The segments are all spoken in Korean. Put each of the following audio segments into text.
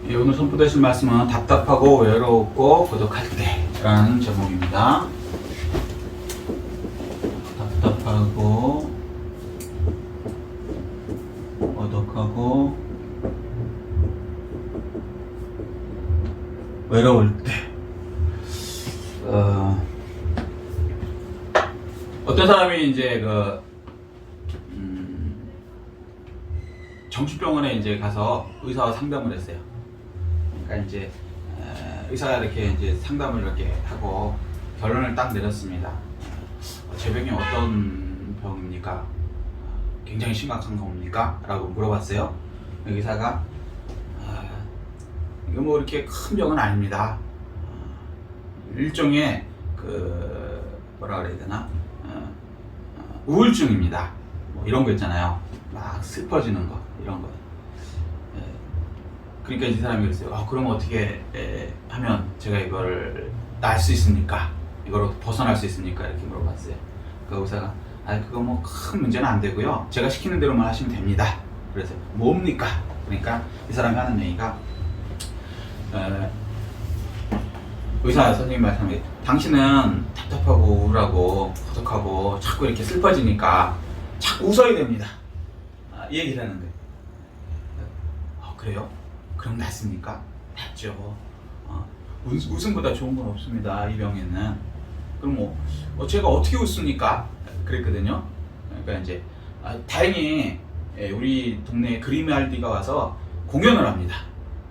예, 오늘 선포되실 말씀은 답답하고 외롭고 고독할 때라는 제목입니다. 답답하고 고독하고 외로울 때. 어떤 사람이 이제 정신병원에 이제 가서 의사와 상담을 했어요. 그러니까 이제 의사가 이렇게 이제 상담을 이렇게 하고 결론을 딱 내렸습니다. 제 병이 어떤 병입니까? 굉장히 심각한 겁니까? 라고 물어봤어요. 의사가 이거 뭐 이렇게 큰 병은 아닙니다. 일종의 뭐라 그래야 되나? 우울증입니다. 뭐 이런 거 있잖아요. 막 슬퍼지는 거 이런 거. 그러니까 이 사람이 그랬어요. 그럼 어떻게 하면 제가 이걸 나을 수 있습니까? 이걸 벗어날 수 있습니까? 이렇게 물어봤어요. 그 의사가 그거 뭐 큰 문제는 안 되고요. 제가 시키는 대로만 하시면 됩니다. 그래서 뭡니까? 그러니까 이 사람이 하는 얘기가 의사 선생님 말씀에 당신은 답답하고 우울하고 고독하고 자꾸 이렇게 슬퍼지니까 자꾸 웃어야 됩니다. 이 얘기를 하는 거예요. 그래요? 그럼 낫습니까? 낫죠. 웃음보다 좋은 건 없습니다. 이 병에는. 그럼 제가 어떻게 웃습니까? 그랬거든요. 그러니까 이제 다행히 우리 동네에 그리말디가 와서 공연을 합니다.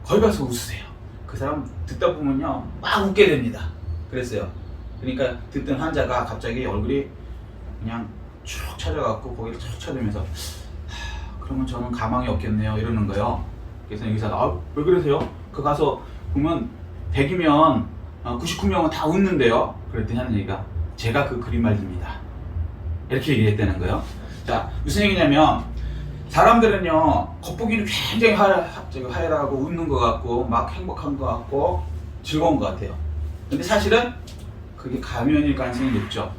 거기 가서 웃으세요. 그 사람 듣다 보면요 막 웃게 됩니다. 그랬어요. 그러니까 듣던 환자가 갑자기 얼굴이 그냥 쭉 찾아갖고 고개를 쭉 쳐들면서 그러면 저는 가망이 없겠네요 이러는 거예요. 그래서 의사가 왜 그러세요? 그 가서 보면 100이면 99명은 다 웃는데요. 그랬더니 하는 얘기가 제가 그 그리말디입니다. 이렇게 얘기했다는 거예요. 자, 무슨 얘기냐면 사람들은요 겉보기는 굉장히 화려하고 웃는 것 같고 막 행복한 것 같고 즐거운 것 같아요. 근데 사실은 그게 가면일 가능성이 높죠.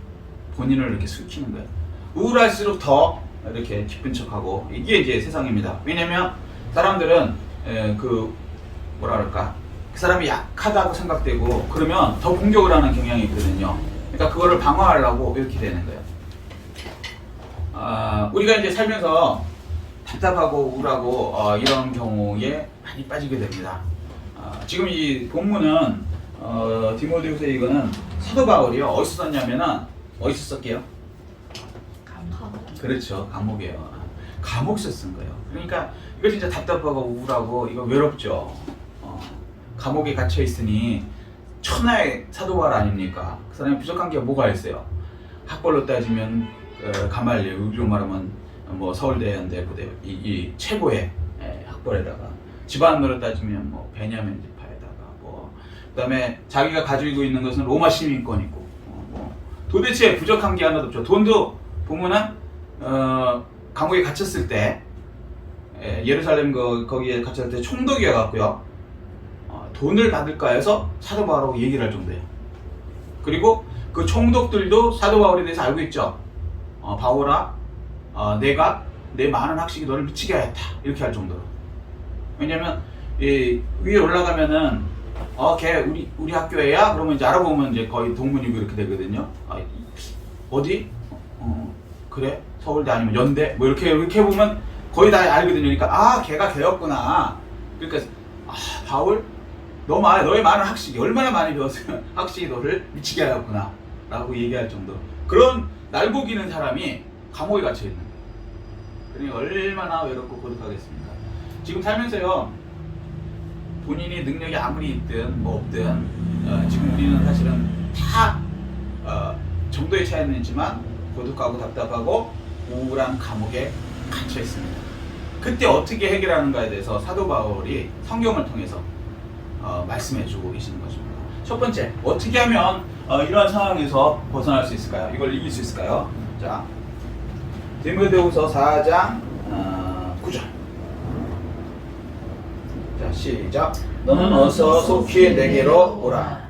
본인을 이렇게 숨기는 거예요. 우울할수록 더 이렇게 기쁜 척하고 이게 이제 세상입니다. 왜냐면 사람들은 뭐라 그럴까 그 사람이 약하다고 생각되고 그러면 더 공격을 하는 경향이 있거든요. 그러니까 그거를 방어하려고 이렇게 되는 거예요. 우리가 이제 살면서 답답하고 우울하고 이런 경우에 많이 빠지게 됩니다. 지금 이 본문은 디모데후서 이거는 사도 바울이요. 어디서 썼냐면은 어디서 썼게요? 감옥. 그렇죠. 감옥이에요. 감옥에서 쓴 거예요. 그러니까 이거 진짜 답답하고 우울하고 이거 외롭죠. 감옥에 갇혀 있으니 천하의 사도 바울 아닙니까? 그 사람이 부족한 게 뭐가 있어요? 학벌로 따지면 가말리엘, 우리로 말하면 뭐 서울대, 연대, 부대 이 최고의 학벌에다가 집안으로 따지면 뭐 베냐민 지파에다가 뭐 그다음에 자기가 가지고 있는 것은 로마 시민권이고 뭐 도대체 부족한 게 하나도 없죠. 돈도 보면은 감옥에 갇혔을 때 예루살렘 거기에 갇혔을 때 총독이 와갖고요 돈을 받을까 해서 사도 바울하고 얘기를 할 정도예요. 그리고 그 총독들도 사도 바울에 대해서 알고 있죠. 바울아, 내가 내 많은 학식이 너를 미치게 하였다 이렇게 할 정도로. 왜냐면 위에 올라가면은 걔 우리 학교에야 그러면 이제 알아보면 이제 거의 동문이고 이렇게 되거든요. 어디? 그래? 서울대 아니면 연대? 뭐 이렇게 보면 거의 다 알거든요. 그러니까 걔가 걔였구나. 그러니까 바울 너의 많은 학식이 얼마나 많이 배웠으면 학식이 너를 미치게 하였구나 라고 얘기할 정도. 그런 날고기는 사람이 감옥에 갇혀 있는 거예요. 그러니 얼마나 외롭고 고독하겠습니까? 지금 살면서요 본인이 능력이 아무리 있든 뭐 없든 지금 우리는 사실은 다 정도의 차이는 있지만 고독하고 답답하고 우울한 감옥에 갇혀 있습니다. 그때 어떻게 해결하는가에 대해서 사도 바울이 성경을 통해서 말씀해 주고 계시는 것입니다. 첫 번째, 어떻게 하면 이러한 상황에서 벗어날 수 있을까요? 이걸 이길 수 있을까요? 자, 디모데후서 4장 9절. 자, 시작. 너는 어서 속히 내게로 오라.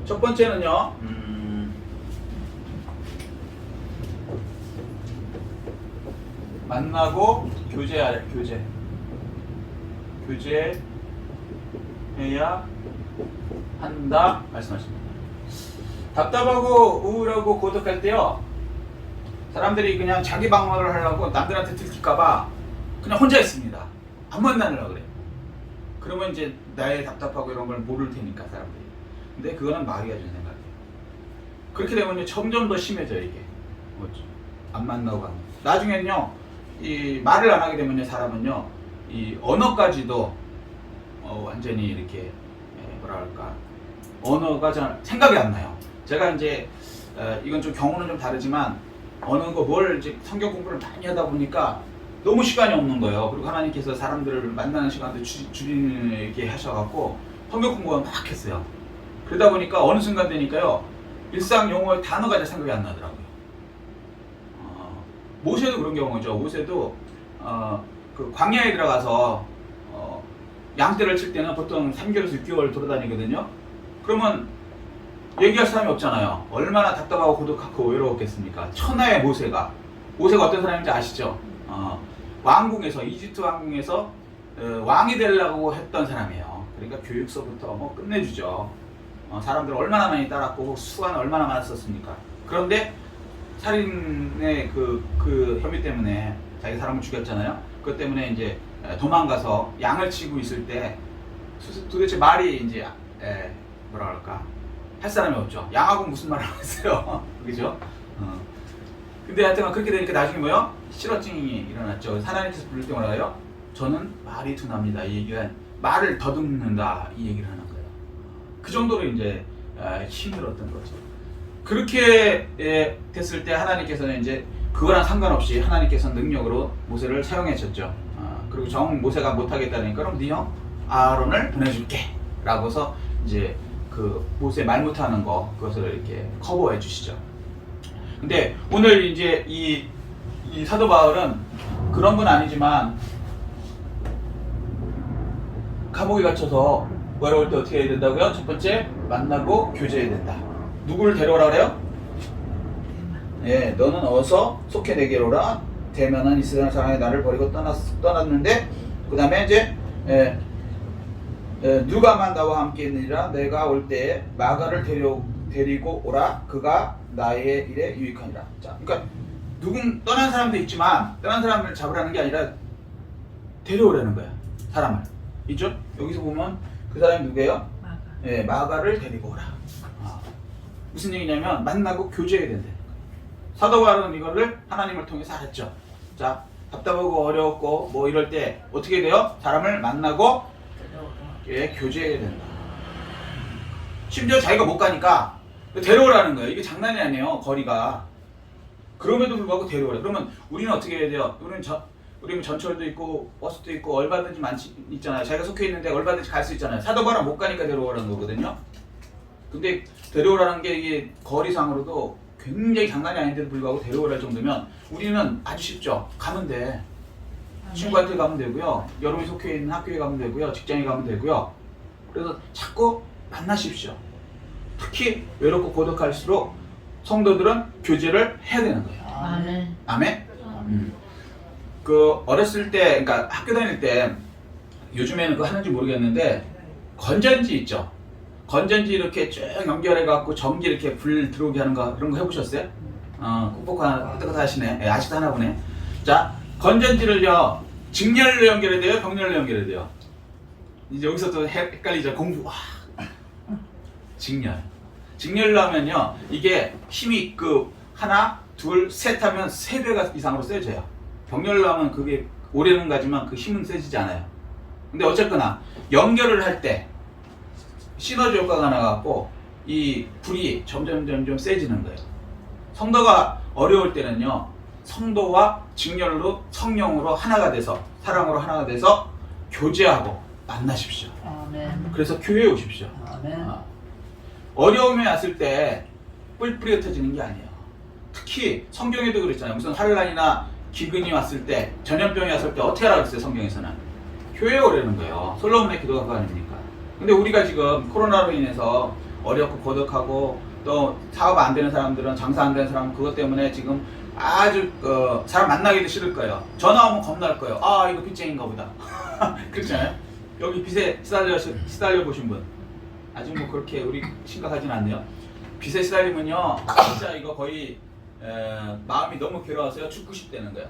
첫 번째는요, 만나고 교제하래. 교제. 해야 한다 말씀하십니다. 답답하고 우울하고 고독할 때요, 사람들이 그냥 자기 방어를 하려고 남들한테 들킬까봐 그냥 혼자 있습니다. 안 만나려고 그래. 그러면 이제 나의 답답하고 이런 걸 모를 테니까 사람들이. 근데 그거는 마귀가 준 생각이에요. 그렇게 되면 점점 더 심해져요 이게. 뭐죠? 안 만나고 가면. 나중에는요, 이 말을 안 하게 되면요, 사람은요, 이 언어까지도 완전히 이렇게 뭐랄까, 언어가 잘 생각이 안 나요. 제가 이제 이건 좀 경우는 좀 다르지만 어느 거 뭘 이제 성경 공부를 많이 하다 보니까 너무 시간이 없는 거예요. 그리고 하나님께서 사람들을 만나는 시간도 줄이게 하셔갖고 성경 공부가 막 했어요. 그러다 보니까 어느 순간 되니까요, 일상 용어의 단어가 잘 생각이 안 나더라고요. 모세도 그런 경우죠. 모세도 그 광야에 들어가서 양떼를 칠 때는 보통 3개월에서 6개월 돌아다니거든요. 그러면 얘기할 사람이 없잖아요. 얼마나 답답하고 고독하고 외로웠겠습니까? 천하의 모세가 어떤 사람인지 아시죠? 왕궁에서, 이집트 왕궁에서 왕이 되려고 했던 사람이에요. 그러니까 교육서부터 뭐 끝내주죠. 사람들 얼마나 많이 따랐고 수완 얼마나 많았었습니까? 그런데 살인의 그 혐의 때문에 자기 사람을 죽였잖아요. 그것 때문에 이제 도망가서 양을 치고 있을 때 도대체 말이 이제 뭐라 그럴까, 할 사람이 없죠. 양하고 무슨 말을 하겠어요. 그죠? 근데 하여튼 그렇게 되니까 나중에 뭐요? 실어증이 일어났죠. 하나님께서 부를 때 뭐라 해요? 저는 말이 둔합니다. 이 얘기가 말을 더듬는다, 이 얘기를 하는 거예요. 그 정도로 이제 힘들었던 거죠. 그렇게 됐을 때 하나님께서는 이제 그거랑 상관없이 하나님께서는 능력으로 모세를 사용하셨죠. 그리고 정 모세가 못하겠다니까 그럼 네 형 아론을 보내줄게 라고 해서 이제 그 모세 말 못하는 거 그것을 이렇게 커버해 주시죠. 근데 오늘 이제 이 사도 바울은 그런 건 아니지만 감옥에 갇혀서 외로울 때 어떻게 해야 된다고요? 첫 번째, 만나고 교제해야 된다. 누구를 데려오라 그래요? 예, 너는 어서 속해 내게로라. 대면한 이스라엘 사람이 나를 버리고 떠났는데, 그 다음에 이제 누가만 나와 함께 있느니라. 내가 올 때에 마가를 데리고 오라. 그가 나의 일에 유익하니라. 자, 그러니까 떠난 사람도 있지만 떠난 사람을 잡으라는 게 아니라 데려오라는 거야. 사람을. 있죠? 여기서 보면 그 사람이 누구예요? 마가. 예, 마가를 데리고 오라. 무슨 얘기냐면 만나고 교제해야 된대. 사도 바울은 이거를 하나님을 통해서 알았죠. 자, 답답하고 어려웠고 뭐 이럴 때 어떻게 돼요? 사람을 만나고 교제해야 된다. 심지어 자기가 못 가니까 데려오라는 거예요. 이게 장난이 아니에요. 거리가. 그럼에도 불구하고 데려오라. 그러면 우리는 어떻게 해야 돼요? 우리는 전철도 있고 버스도 있고 얼마든지 있잖아요. 자기가 속해 있는데 얼마든지 갈 수 있잖아요. 사도 바울은 못 가니까 데려오라는 거거든요. 근데 데려오라는 게 이게 거리상으로도 굉장히 장난이 아닌데도 불구하고 데려오랄 정도면 우리는 아주 쉽죠. 가면 돼. 친구한테 가면 되고요. 여러분이 속해 있는 학교에 가면 되고요. 직장에 가면 되고요. 그래서 자꾸 만나십시오. 특히 외롭고 고독할수록 성도들은 교제를 해야 되는 거예요. 아멘. 아멘? 그 어렸을 때, 그러니까 학교 다닐 때 요즘에는 그거 하는지 모르겠는데 건전지 있죠. 건전지 이렇게 쭉 연결해 갖고 전기 이렇게 불 들어오게 하는 거, 그런 거 해보셨어요? 꼭 하시네. 예, 아직도 하나 보네. 자, 건전지를요 직렬로 연결해야 돼요, 병렬로 연결해야 돼요? 이제 여기서 또 헷갈리죠. 공부. 와. 직렬로 하면요 이게 힘이 하나, 둘, 셋 하면 3배 이상으로 세져요. 병렬로 하면 그게 오래는 가지만 그 힘은 세지지 않아요. 근데 어쨌거나 연결을 할 때 시너지 효과가 나갖고 이 불이 점점 세지는 거예요. 성도가 어려울 때는요 성도와 직렬로 성령으로 하나가 돼서 사랑으로 하나가 돼서 교제하고 만나십시오. 아멘. 그래서 교회에 오십시오. 아멘. 어려움이 왔을 때 뿔뿔이 흩어지는 게 아니에요. 특히 성경에도 그랬잖아요. 무슨 환난이나 기근이 왔을 때, 전염병이 왔을 때 어떻게 하라고 했어요? 성경에서는 교회에 오라는 거예요. 솔로몬의 기도가 그거 아닙니까? 근데 우리가 지금 코로나로 인해서 어렵고 고독하고 또 사업 안 되는 사람들은, 장사 안 되는 사람은 그것 때문에 지금 아주 사람 만나기도 싫을 거예요. 전화 오면 겁날 거예요. 아, 이거 빚쟁인가 보다. 그렇잖아요. 여기 빚에 시달려 보신 분 아직 뭐 그렇게 우리 심각하진 않네요. 빚에 시달리면요 진짜 이거 거의 마음이 너무 괴로워서요 죽고 싶다는 거예요.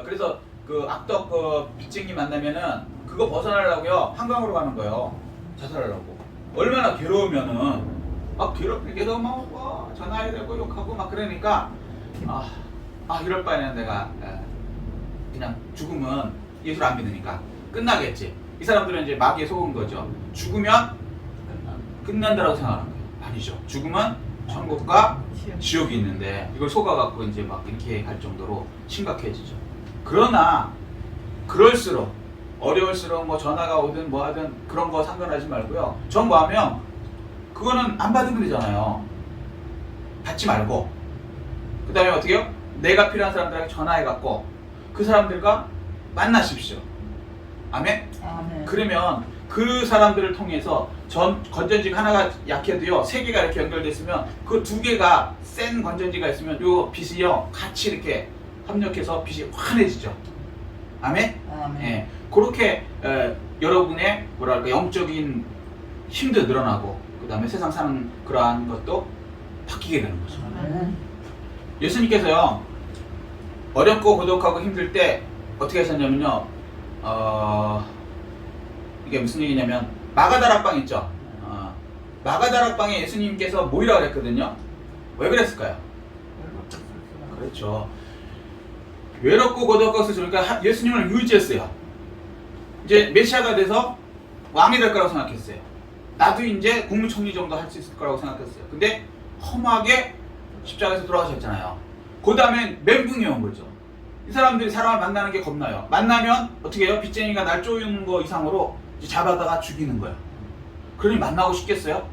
그래서 그 악덕 빚쟁이 만나면은 그거 벗어나려고요 한강으로 가는 거예요. 자살하려고. 얼마나 괴로우면은 막 괴롭히게 해서 막 전화해야 되고 욕하고 막 그러니까 이럴 바에는 내가 그냥 죽으면 예수를 안 믿으니까 끝나겠지. 이 사람들은 이제 마귀에 속은 거죠. 죽으면 끝난다라고 생각하는 거예요. 아니죠. 죽으면 천국과 지옥이 있는데 이걸 속아갖고 이제 막 이렇게 갈 정도로 심각해지죠. 그러나 그럴수록 어려울수록 뭐 전화가 오든 뭐 하든 그런 거 상관하지 말고요. 전 뭐하면 그거는 안 받으면 되잖아요. 받지 말고 그 다음에 어떻게 해요? 내가 필요한 사람들에게 전화해갖고 그 사람들과 만나십시오. 아멘? 아멘. 그러면 그 사람들을 통해서 건전지가 하나가 약해도요 3개가 이렇게 연결됐으면 그 2개가 센 건전지가 있으면 요 빛이요 같이 이렇게 합력해서 빛이 환해지죠. 아멘? 아멘. 예, 그렇게 여러분의 뭐랄까 영적인 힘도 늘어나고 그 다음에 세상 사는 그러한 것도 바뀌게 되는 거죠. 아멘. 예수님께서요 어렵고 고독하고 힘들 때 어떻게 하셨냐면요 이게 무슨 얘기냐면 마가다락방 있죠. 마가다락방에 예수님께서 모이라고 그랬거든요. 왜 그랬을까요? 그렇죠. 외롭고 고독하고 스스로니까 예수님을 유지했어요. 이제 메시아가 돼서 왕이 될 거라고 생각했어요. 나도 이제 국무총리 정도 할 수 있을 거라고 생각했어요. 근데 험하게 십자가에서 돌아가셨잖아요. 그 다음에 멘붕이 온 거죠. 이 사람들이 사람을 만나는 게 겁나요. 만나면 어떻게 해요? 빚쟁이가 날 쪼이는 거 이상으로 이제 잡아다가 죽이는 거예요. 그러니 만나고 싶겠어요?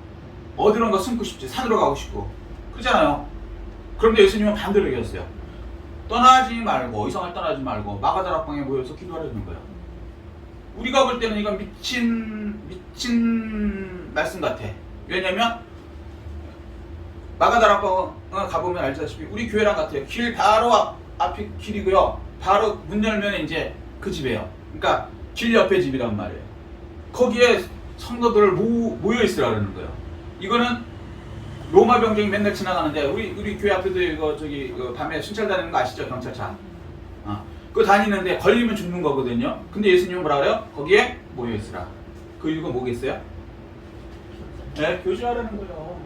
어디론가 숨고 싶지. 산으로 가고 싶고 그러잖아요. 그런데 예수님은 반대로 얘기했어요. 떠나지 말고 이성을 떠나지 말고 마가다락방에 모여서 기도하려는 거예요. 우리가 볼 때는 이건 미친 말씀 같아. 왜냐면 마가다락방에 가보면 알다시피 우리 교회랑 같아요. 길 바로 앞이 길이고요. 바로 문 열면 이제 그 집이에요. 그러니까 길 옆에 집이란 말이에요. 거기에 성도들을 모여 있으라 그러는 거예요. 이거는 로마 병정이 맨날 지나가는데 우리 교회 앞에도 이거 밤에 순찰 다니는 거 아시죠? 경찰차. 그거 다니는데 걸리면 죽는 거거든요. 근데 예수님은 뭐라 그래요? 거기에 모여 있으라. 그 이유가 뭐겠어요? 네, 교제하라는 거예요.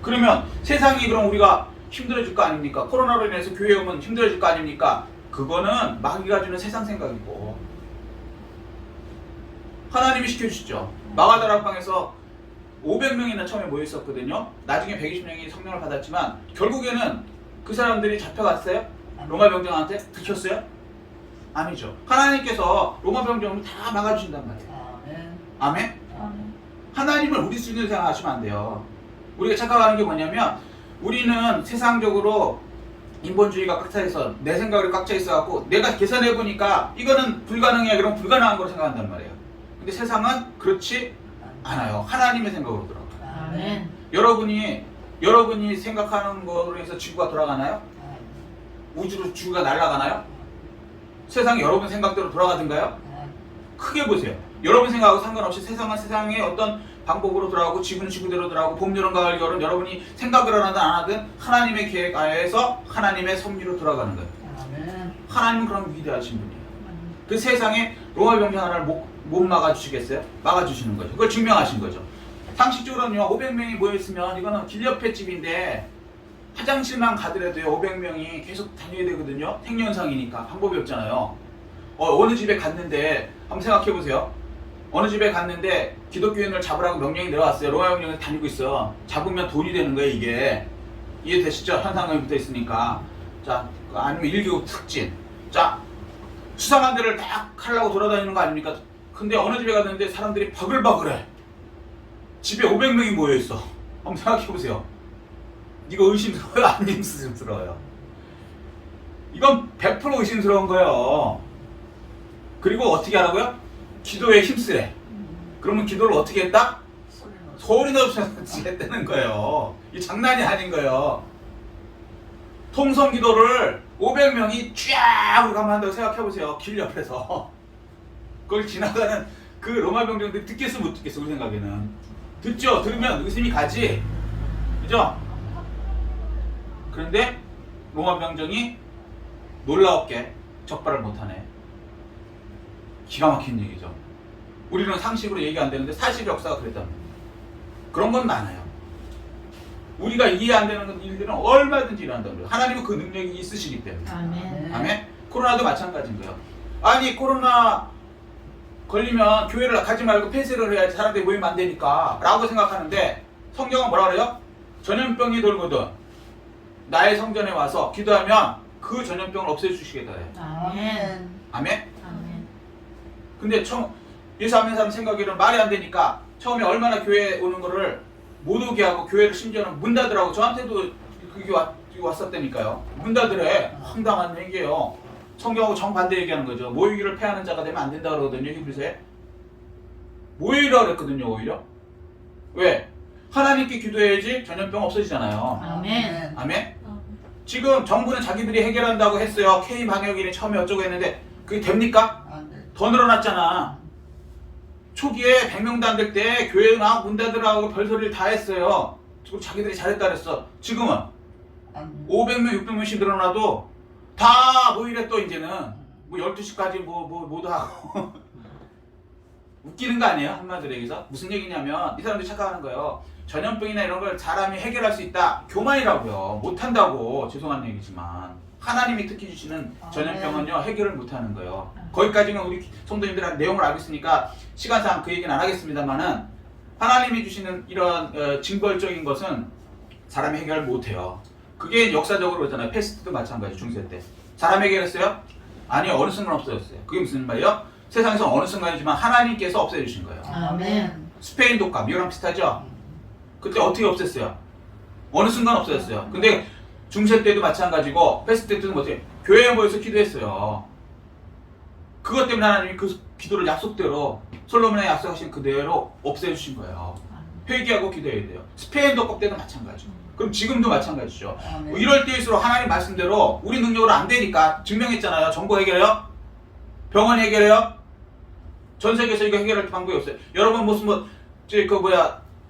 그러면 세상이 그럼 우리가 힘들어질 거 아닙니까? 코로나로 인해서 교회 오면 힘들어질 거 아닙니까? 그거는 마귀가 주는 세상 생각이고 하나님이 시켜주시죠. 마가다락방에서 500명이나 처음에 모여 있었거든요. 나중에 120명이 성령을 받았지만 결국에는 그 사람들이 잡혀갔어요? 로마 병정한테 들켰어요? 아니죠. 하나님께서 로마 병정을 다 막아주신단 말이에요. 아멘? 아멘. 하나님을 우리 수준으로 생각하시면 안 돼요. 우리가 착각하는 게 뭐냐면 우리는 세상적으로 인본주의가 꽉 차 있어. 내 생각으로 꽉 차 있어갖고 내가 계산해 보니까 이거는 불가능해. 그럼 불가능한 거로 생각한단 말이에요. 근데 세상은 그렇지 않아요. 하나님의 생각으로 돌아가요. 아멘. 여러분이 생각하는 거로 해서 지구가 돌아가나요? 우주로 지구가 날아가나요? 세상이 여러분 생각대로 돌아가든가요? 크게 보세요. 여러분 생각하고 상관없이 세상은 세상의 어떤 방법으로 돌아가고 지구는 지구대로 돌아가고 봄, 여름, 가을, 겨울은 여러분이 생각을 하든 안 하든 하나님의 계획 하에서 하나님의 섭리로 돌아가는 거예요. 하나님은 그런 위대하신 분이에요. 그 세상에 로마 병정 하나를 못 막아주시겠어요? 막아주시는 거죠. 그걸 증명하신 거죠. 상식적으로는요 500명이 모여있으면 이거는 길 옆에 집인데 화장실만 가더라도요 500명이 계속 다녀야 되거든요. 생년상이니까 방법이 없잖아요. 어느 집에 갔는데 한번 생각해보세요. 어느 집에 갔는데 기독교인을 잡으라고 명령이 내려왔어요. 로마 명령이 다니고 있어. 잡으면 돈이 되는 거예요 이게. 이해되시죠? 현상금이 붙어있으니까. 자, 아니면 1교국 특진. 자, 수상한 데를 딱 하려고 돌아다니는 거 아닙니까? 근데 어느 집에 갔는데 사람들이 바글바글해. 집에 500명이 모여있어. 한번 생각해보세요. 이거 의심스러워요? 안 의심스러워요? 이건 100% 의심스러운 거예요. 그리고 어떻게 하라고요? 기도에 힘쓰래. 그러면 기도를 어떻게 했다? 소리는 없이 했다는 거예요. 이 장난이 아닌 거예요. 통성 기도를 500명이 쫙 가면 한다고 생각해보세요. 길 옆에서. 그걸 지나가는 그 로마 병정들 듣겠어 못 듣겠어 우리 생각에는 듣죠. 들으면 의심이 가지. 그죠? 그런데 로마 병정이 놀라웠게 적발을 못하네. 기가 막힌 얘기죠. 우리는 상식으로 얘기 안 되는데 사실 역사가 그랬답니다. 그런 건 많아요. 우리가 이해 안 되는 일들은 얼마든지 일어난다는 거예요. 하나님은 그 능력이 있으시기 때문에. 아멘. 아멘? 코로나도 마찬가지인 거예요. 아니 코로나 걸리면 교회를 가지 말고 폐쇄를 해야지 사람들이 모이면 안 되니까 라고 생각하는데 성경은 뭐라 그래요? 전염병이 돌거든 나의 성전에 와서 기도하면 그 전염병을 없애주시겠다 해요. 아멘. 아멘? 아멘. 근데 예수 안 믿는 사람 생각에는 말이 안 되니까 처음에 얼마나 교회에 오는 거를 못 오게 하고 교회를 심지어는 문 닫으라고 저한테도 그게 왔었다니까요. 문 닫으래. 황당한 얘기예요. 성경하고 정반대 얘기하는 거죠. 모이기를 패하는 자가 되면 안 된다 그러거든요. 히브리서에. 모이라 그랬거든요. 오히려. 왜? 하나님께 기도해야지 전염병 없어지잖아요. 아멘. 아멘? 지금 정부는 자기들이 해결한다고 했어요. K방역이니 처음에 어쩌고 했는데 그게 됩니까? 안 돼. 더 늘어났잖아. 초기에 100명도 안 될 때 교회 막 문 닫으라고 별소리를 다 했어요. 그리고 자기들이 잘했다 그랬어. 지금은 안 돼. 500명, 600명씩 늘어나도 다 모이래 또 이제는 뭐 12시까지 모두 하고 웃기는 거 아니에요? 한마디로 얘기해서 무슨 얘기냐면 이 사람들이 착각하는 거예요. 전염병이나 이런 걸 사람이 해결할 수 있다. 교만이라고요. 못한다고. 죄송한 얘기지만 하나님이 특히 주시는 전염병은요 해결을 못하는 거예요. 거기까지는 우리 성도님들 내용을 알고 있으니까 시간상 그 얘기는 안 하겠습니다만은 하나님이 주시는 이런 징벌적인 것은 사람이 해결을 못해요. 그게 역사적으로 그렇잖아요. 패스트도 마찬가지 중세 때 사람이 해결했어요? 아니요. 어느 순간 없어졌어요. 그게 무슨 말이에요? 세상에서 어느 순간이지만 하나님께서 없애주신 거예요. 아멘. 스페인 독감 이거랑 비슷하죠? 그때 어떻게 없앴어요? 어느 순간 없어졌어요. 근데 중세 때도 마찬가지고 패스트 때도 어떻게 교회에 모여서 기도했어요. 그것 때문에 하나님이 그 기도를 약속대로 솔로몬의 약속하신 그대로 없애주신 거예요. 회개하고 기도해야 돼요. 스페인 독감 때도 마찬가지죠. 그럼 지금도 마찬가지죠. 아멘. 이럴 때일수록 하나님 말씀대로 우리 능력으로 안 되니까 증명했잖아요. 정부 해결해요? 병원 해결해요? 전 세계에서 이거 해결할 방법이 없어요. 여러분 무슨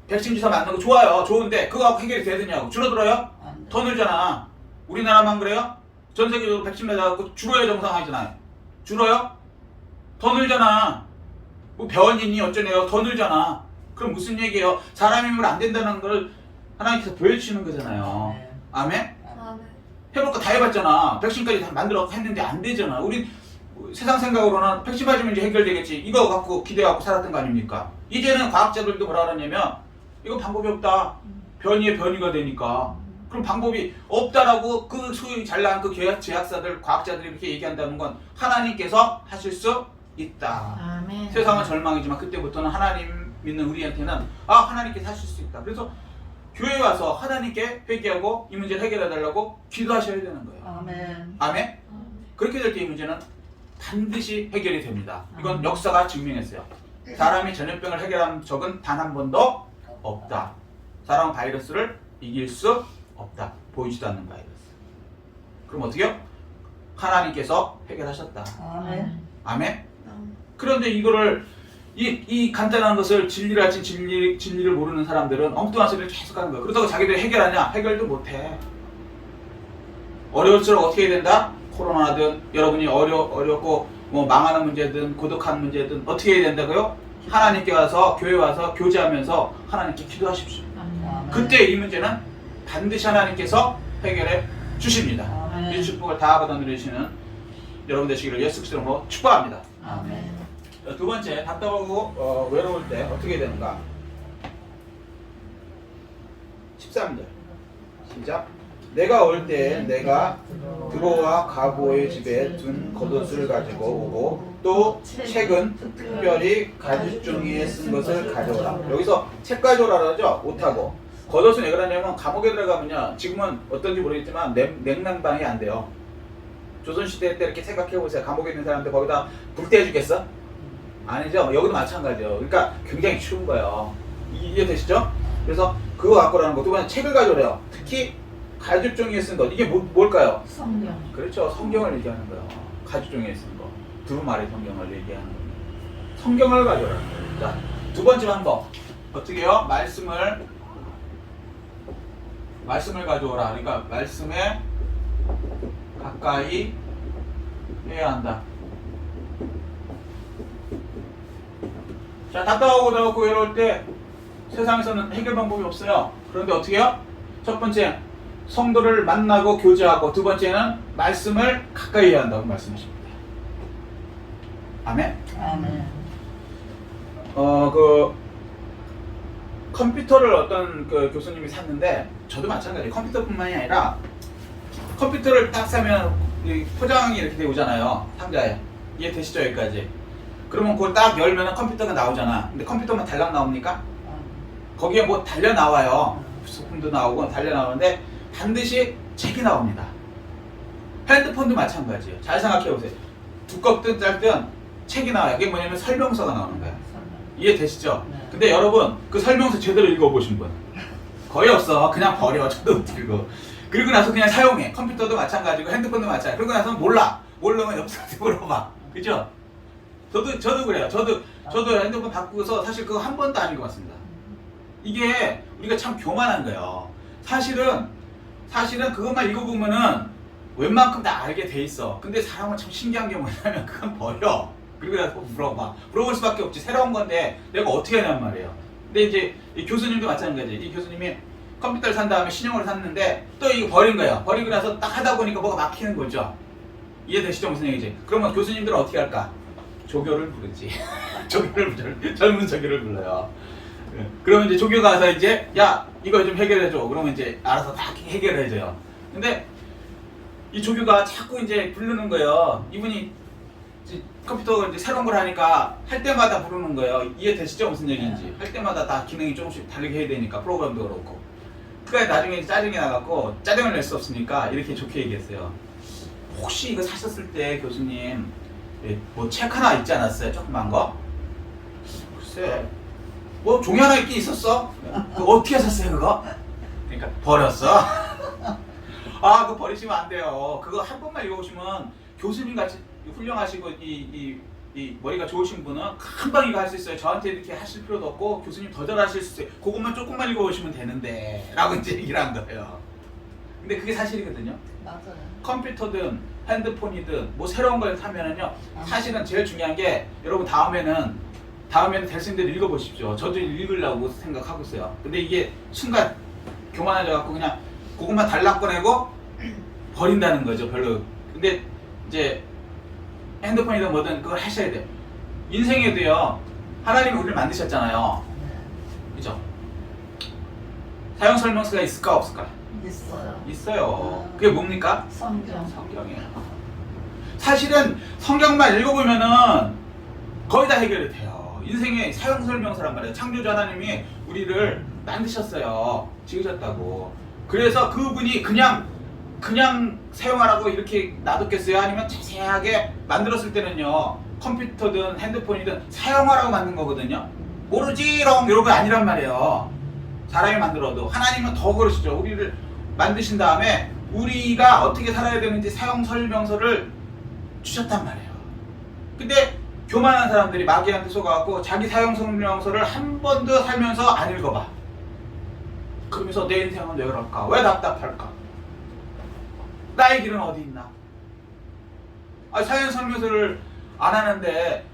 백신 주사 맞는 거 좋아요. 좋은데 그거 하고 해결이 되느냐고. 줄어들어요? 안 돼. 더 늘잖아. 우리나라만 그래요? 전 세계적으로 백신 맞아갖고 줄어야 정상화잖아요. 줄어요? 더 늘잖아. 뭐 병원이니 어쩌네요. 더 늘잖아. 그럼 무슨 얘기예요? 사람 힘으로 안 된다는 걸 하나님께서 보여주시는 거잖아요. 아멘? 해볼 거 다 해봤잖아. 백신까지 다 만들어 했는데 안 되잖아. 우리 세상 생각으로는 백신 맞으면 이제 해결되겠지. 이거 갖고 기대갖고 살았던 거 아닙니까? 이제는 과학자들도 뭐라 그러냐면 이거 방법이 없다. 변이에 변이가 되니까. 그럼 방법이 없다라고 그 소위 잘난 그 제약사들, 과학자들이 이렇게 얘기한다는 건 하나님께서 하실 수 있다. 아멘. 세상은 절망이지만 그때부터는 하나님 믿는 우리한테는 하나님께서 하실 수 있다. 그래서 교회에 와서 하나님께 회개하고 이 문제를 해결해달라고 기도하셔야 되는 거예요. 아멘. 아멘? 그렇게 될 때 이 문제는 반드시 해결이 됩니다. 이건 역사가 증명했어요. 사람이 전염병을 해결한 적은 단 한 번도 없다. 사람은 바이러스를 이길 수 없다. 보이지도 않는 바이러스. 그럼 어떻게요? 하나님께서 해결하셨다. 아멘. 아멘? 그런데 이거를 이 간단한 것을 진리를 알지 진리를 모르는 사람들은 엉뚱한 소리를 계속 하는 거예요. 그렇다고 자기들이 해결하냐? 해결도 못해. 어려울수록 어떻게 해야 된다? 코로나든 여러분이 어렵고 뭐 망하는 문제든 고독한 문제든 어떻게 해야 된다고요? 하나님께 와서 교회 와서 교제하면서 하나님께 기도하십시오. 아멘. 그때 이 문제는 반드시 하나님께서 해결해 주십니다. 아멘. 이 축복을 다 받아 누리시는 여러분 되시기를 예수 그리스도 이름으로 축복합니다. 아멘. 두 번째, 답답하고 외로울 때 어떻게 되는가? 13절 시작. 내가 올 때 내가 드로와 가보의 집에 둔 겉옷을 가지고 오고 또 책은 특별히 가죽종이에 쓴 것을 가져오라. 여기서 책 가져오라 그러죠? 옷하고. 겉옷은 왜 그러냐면 감옥에 들어가면요, 지금은 어떤지 모르겠지만 냉난방이 안 돼요. 조선시대 때 이렇게 생각해보세요. 감옥에 있는 사람들 거기다 불 떼주겠어? 아니죠. 여기도 마찬가지예요. 그러니까 굉장히 추운 거예요. 이해되시죠? 그래서 그거 갖고 오라는 거. 두 번째, 책을 가져오래요. 특히 가죽종이에 쓴 것. 이게 뭘까요? 성경. 그렇죠. 성경을 얘기하는 거예요. 가죽종이에 쓴 거. 두루마리 성경을 얘기하는 겁니다. 성경을 가져라. 자, 두 번째 방법. 어떻게 해요? 말씀을 가져오라. 그러니까 말씀에 가까이 해야 한다. 자, 답답하고 어렵고 외로울 때 세상에서는 해결 방법이 없어요. 그런데 어떻게 해요? 첫 번째, 성도를 만나고 교제하고, 두 번째는 말씀을 가까이 해야 한다고 말씀하십니다. 아멘? 아멘. 컴퓨터를 어떤 그 교수님이 샀는데, 저도 마찬가지예요. 컴퓨터뿐만이 아니라 컴퓨터를 딱 사면 이 포장이 이렇게 돼 오잖아요. 상자에. 이해되시죠? 여기까지. 그러면 그걸 딱 열면 컴퓨터가 나오잖아. 근데 컴퓨터만 달랑 나옵니까? 거기에 뭐 달려 나와요. 소품도 나오고 달려 나오는데 반드시 책이 나옵니다. 핸드폰도 마찬가지예요. 잘 생각해 보세요. 두껍든 짧든 책이 나와요. 그게 뭐냐면 설명서가 나오는 거예요. 이해되시죠? 네. 근데 여러분, 그 설명서 제대로 읽어보신 분 거의 없어. 그냥 버려. 저도 못 읽어. 그리고 나서 그냥 사용해. 컴퓨터도 마찬가지고 핸드폰도 마찬가지고. 그리고 나서 몰라. 모르면 옆사람한테 물어봐. 그죠? 저도 그래요. 저도 핸드폰 바꾸고서 사실 그거 한 번도 안 읽어봤습니다. 이게 우리가 참 교만한 거예요. 사실은 그것만 읽어보면은 웬만큼 다 알게 돼 있어. 근데 사람은 참 신기한 게 뭐냐면 그건 버려. 그리고 나서 물어봐. 물어볼 수밖에 없지. 새로운 건데 내가 어떻게 하냔 말이에요. 근데 이제 이 교수님도 마찬가지. 이 교수님이 컴퓨터를 산 다음에 신형을 샀는데 또 이거 버린 거예요. 버리고 나서 딱 하다 보니까 뭐가 막히는 거죠. 이해되시죠? 무슨 얘기지? 그러면 교수님들은 어떻게 할까? 조교를 부르지. 젊은 조교를 불러요. 그러면 이제 조교가 와서 이제 야 이거 좀 해결해줘. 그러면 이제 알아서 다 해결해줘요. 근데 이 조교가 자꾸 이제 부르는 거예요. 이분이 이제 컴퓨터가 이제 새로운 걸 하니까 할 때마다 부르는 거예요. 이해되시죠? 무슨 얘기인지. 할 때마다 다 기능이 조금씩 다르게 해야 되니까 프로그램도 그렇고. 그러니까 나중에 짜증이 나갖고 짜증을 낼 수 없으니까 이렇게 좋게 얘기했어요. 혹시 이거 사셨을 때 교수님 뭐 책 하나 있지 않았어요? 조그만 거? 글쎄 뭐 종이 하나 있긴 있었어. 그거 어떻게 샀어요 그거? 그러니까 버렸어. 아 그거 버리시면 안 돼요. 그거 한 번만 읽어보시면 교수님 같이 훌륭하시고 이 머리가 좋으신 분은 금방 이거 할 수 있어요. 저한테 이렇게 하실 필요도 없고 교수님 더 잘하실 수 있어요. 그것만 조금만 읽어보시면 되는데 라고 이제 얘기를 한 거예요. 근데 그게 사실이거든요. 맞아요. 컴퓨터든 핸드폰이든 뭐 새로운 걸 사면은요 사실은 제일 중요한 게 여러분 다음에는 될 대로 읽어보십시오. 저도 읽으려고 생각하고 있어요. 근데 이게 순간 교만해져갖고 그냥 그것만 달락 꺼내고 버린다는 거죠. 별로. 근데 이제 핸드폰이든 뭐든 그걸 하셔야 돼요. 인생에도요 하나님이 우리를 만드셨잖아요. 그죠? 사용 설명서가 있을까 없을까? 있어요. 있어요. 그게 뭡니까? 성경. 성경이에요. 사실은 성경만 읽어보면은 거의 다 해결이 돼요. 인생의 사용 설명서란 말이에요. 창조주 하나님이 우리를 만드셨어요. 지으셨다고. 그래서 그분이 그냥 사용하라고 이렇게 놔뒀겠어요? 아니면 자세하게 만들었을 때는요 컴퓨터든 핸드폰이든 사용하라고 만든 거거든요. 모르지롱 이런 거 아니란 말이에요. 사람이 만들어도 하나님은 더 그러시죠. 우리를 만드신 다음에 우리가 어떻게 살아야 되는지 사용 설명서를 주셨단 말이에요. 근데 교만한 사람들이 마귀한테 속아갖고 자기 사용 설명서를 한 번도 살면서 안 읽어봐. 그러면서 내 인생은 왜 그럴까? 왜 답답할까? 나의 길은 어디 있나? 사용 설명서를 안 하는데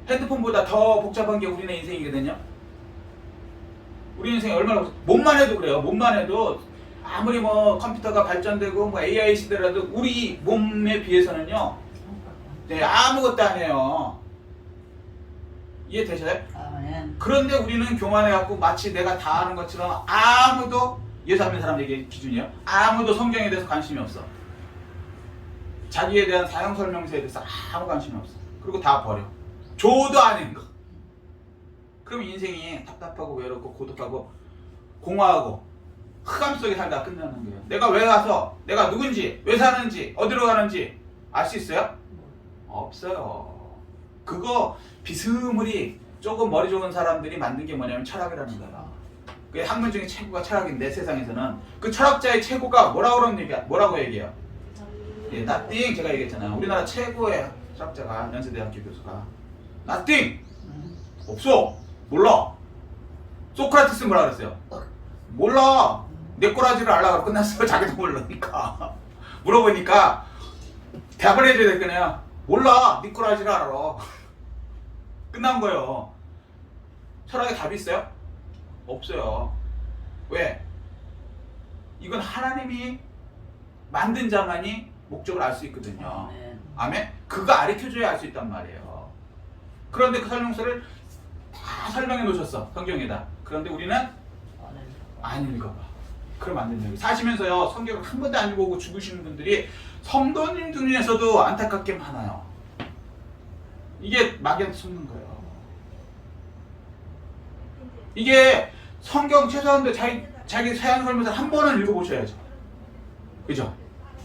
핸드폰보다 더 복잡한 게 우리네 인생이거든요. 우리 인생이 얼마나 몸만 해도 그래요. 몸만 해도 아무리 뭐 컴퓨터가 발전되고 뭐 AI 시대라도 우리 몸에 비해서는요 아무것도 아니에요. 이해되셔요? 아멘. 그런데 우리는 교만해갖고 마치 내가 다 아는 것처럼 아무도 예수 안 믿는 사람 얘기 기준이에요. 아무도 성경에 대해서 관심이 없어. 자기에 대한 사용 설명서에 대해서 아무 관심이 없어. 그리고 다 버려. 줘도 아닌 거. 그럼 인생이 답답하고 외롭고 고독하고 공허하고 흑암 속에 살다 끝나는 거예요. 내가 왜 가서 내가 누군지 왜 사는지 어디로 가는지 알 수 있어요? 없어요. 그거 비스무리 조금 머리 좋은 사람들이 만든 게 뭐냐면 철학이라는 거야. 그 학문 중에 최고가 철학인데 세상에서는 그 철학자의 최고가 뭐라고 얘기해요? nothing. 제가 얘기했잖아요. 우리나라 최고의 철학자가 연세대학교 교수가 nothing. 없어. 몰라. 소크라테스 뭐라 그랬어요? 몰라. 내 꼬라지를 알라고 끝났어. 자기도 모르니까. 물어보니까 대답을 해줘야 될 거네요. 몰라. 네 꼬라지를 알아. 끝난 거예요. 철학에 답이 있어요? 없어요. 왜? 이건 하나님이 만든 자만이 목적을 알 수 있거든요. 아멘. 아멘? 그거 가르쳐줘야 알 수 있단 말이에요. 그런데 그 설명서를 다 설명해 놓으셨어. 성경에다. 그런데 우리는 안 읽어봐. 그럼 안 된다. 사시면서요, 성경을 한 번도 안 읽어보고 죽으시는 분들이 성도님 중에서도 안타깝게 많아요. 이게 막연 숨는 거예요. 이게 성경 최소한도 자기 사양 설명서 한 번은 읽어보셔야죠. 그죠?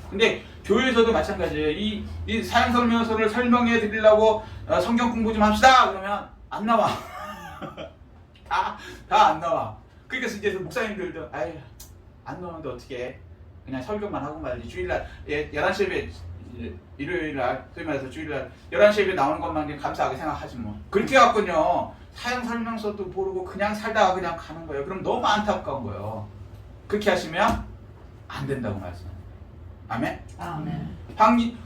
근데 교회에서도 마찬가지예요. 이 사양 설명서를 설명해 드리려고 성경 공부 좀 합시다. 그러면 안 나와. 다 안 나와. 그러니까 이제 목사님들도 아유 안 나오는데 어떻게 그냥 설교만 하고 말지. 주일날 11시 예배 일요일날 소위 말해서 주일날 11시 예배 나오는 것만 그냥 감사하게 생각하지 뭐. 그렇게 갖군요. 사양 설명서도 모르고 그냥 살다가 그냥 가는 거예요. 그럼 너무 안타까운 거예요. 그렇게 하시면 안 된다고 말씀합니다. 아멘? 아멘.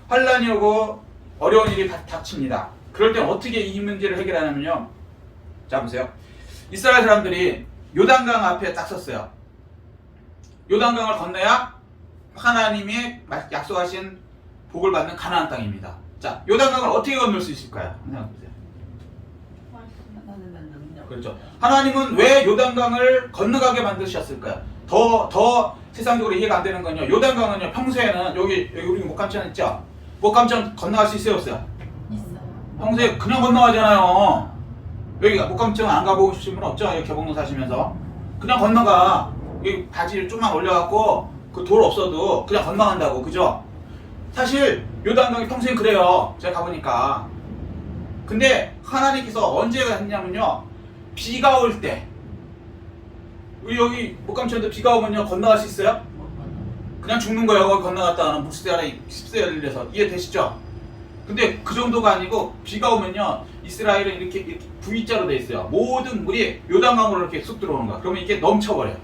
환란이 오고 어려운 일이 닥칩니다. 그럴 때 어떻게 이 문제를 해결하냐면요. 자 보세요. 이스라엘 사람들이 요단강 앞에 딱 섰어요. 요단강을 건너야 하나님이 약속하신 복을 받는 가나안 땅입니다. 자, 요단강을 어떻게 건널 수 있을까요? 생각해 보세요. 하나님의 능력. 그렇죠. 하나님은 왜 요단강을 건너가게 만드셨을까요? 더 세상적으로 이해가 안 되는 건요. 요단강은요, 평소에는 여기 우리 목감천 있죠? 목감천 건너갈 수 있어요, 없어요? 있어요. 평소에 그냥 건너가잖아요. 여기가 목감천 안 가보고 싶으신 분 없죠? 여기 개봉로 사시면서. 그냥 건너가. 여기 바지를 좀만 올려갖고 그 돌 없어도 그냥 건너간다고. 그죠? 사실 요단강이 평소에 그래요. 제가 가보니까. 근데 하나님께서 언제 했냐면요. 비가 올 때. 우리 여기 목감천도 비가 오면요. 건너갈 수 있어요? 그냥 죽는 거예요. 거기 건너갔다가는 물수대 아래 습수에 열려서. 이해되시죠? 근데 그 정도가 아니고 비가 오면요. 이스라엘은 이렇게 V자로 돼 있어요. 모든 물이 요단강으로 이렇게 쑥 들어오는 거야. 그러면 이게 넘쳐버려요.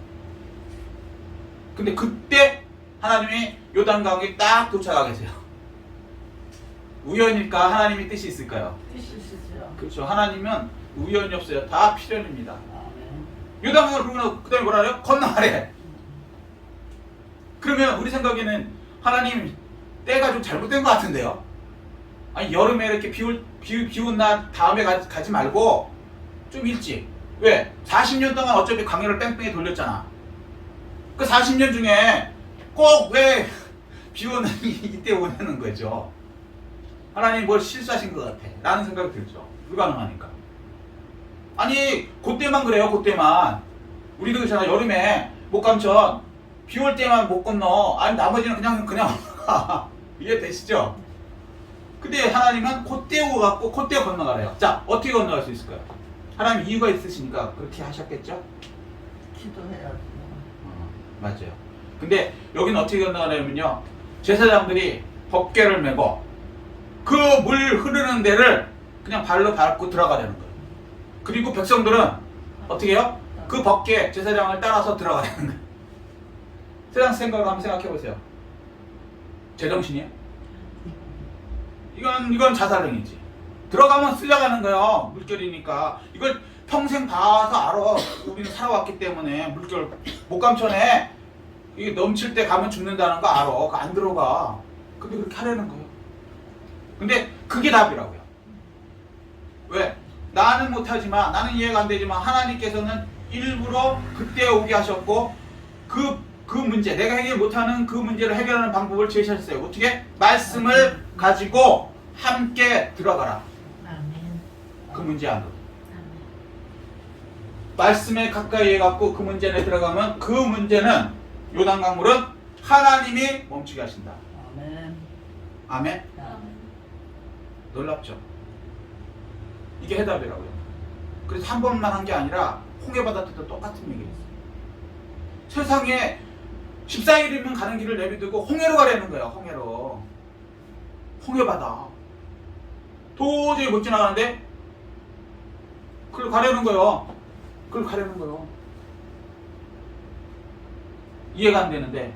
근데 그때 하나님이 요단강에 딱 도착하게 되세요. 우연일까? 하나님의 뜻이 있을까요? 뜻이 있으시죠. 그렇죠. 하나님은 우연이 없어요. 다 필연입니다. 아멘. 요단강을 그러면 그 다음에 뭐라 그래요? 건너가래. 그러면 우리 생각에는 하나님 때가 좀 잘못된 것 같은데요. 아니 여름에 이렇게 비 온 날 다음에 가지 말고 좀 일찍. 왜? 40년 동안 어차피 강요를 뺑뺑이 돌렸잖아. 그 40년 중에 꼭 왜 비 오는 이때 오는 거죠. 하나님 뭘 실수하신 것 같아 라는 생각이 들죠. 불가능하니까. 아니 그때만 그래요. 그때만. 우리도 그렇잖아. 여름에 목감천 비 올 때만 못 건너. 아니 나머지는 그냥 이해되시죠? 근데 하나님은 그때 오갖고 그때 건너가래요. 자, 어떻게 건너갈 수 있을까요? 하나님 이유가 있으시니까 그렇게 하셨겠죠? 기도해야지. 맞아요. 근데 여기는 어떻게 건너가냐면요. 제사장들이 법궤를 메고 그 물 흐르는 데를 그냥 발로 밟고 들어가려는 거예요. 그리고 백성들은 어떻게 해요? 그 법궤 제사장을 따라서 들어가려는 거예요. 세상 생각으로 한번 생각해 보세요. 제정신이에요? 이건 자살행위지. 들어가면 쓸려가는 거예요. 물결이니까. 이걸 평생 봐서 알아. 우리는 살아왔기 때문에 물결 목감천에 이게 넘칠 때 가면 죽는다는 거 알아. 그거 안 들어가. 근데 그렇게 하려는 거예요. 근데 그게 답이라고요. 왜? 나는 못하지만 나는 이해가 안 되지만 하나님께서는 일부러 그때 오게 하셨고 그 문제, 내가 해결 못하는 그 문제를 해결하는 방법을 제시하셨어요. 어떻게? 말씀을 가지고 함께 들어가라. 아멘. 그 문제 안으로. 말씀에 가까이 해갖고 그 문제 안에 들어가면 그 문제는 요단강물은 하나님이 멈추게 하신다. 아멘. 아멘? 아멘. 놀랍죠? 이게 해답이라고요. 그래서 한 번만 한 게 아니라 홍해바다 때도 똑같은 얘기했어요. 세상에 14일이면 가는 길을 내비두고 홍해로 가려는 거예요. 홍해로. 홍해바다. 도저히 못 지나가는데 그걸 가려는 거요. 그걸 가려는 거요. 이해가 안 되는데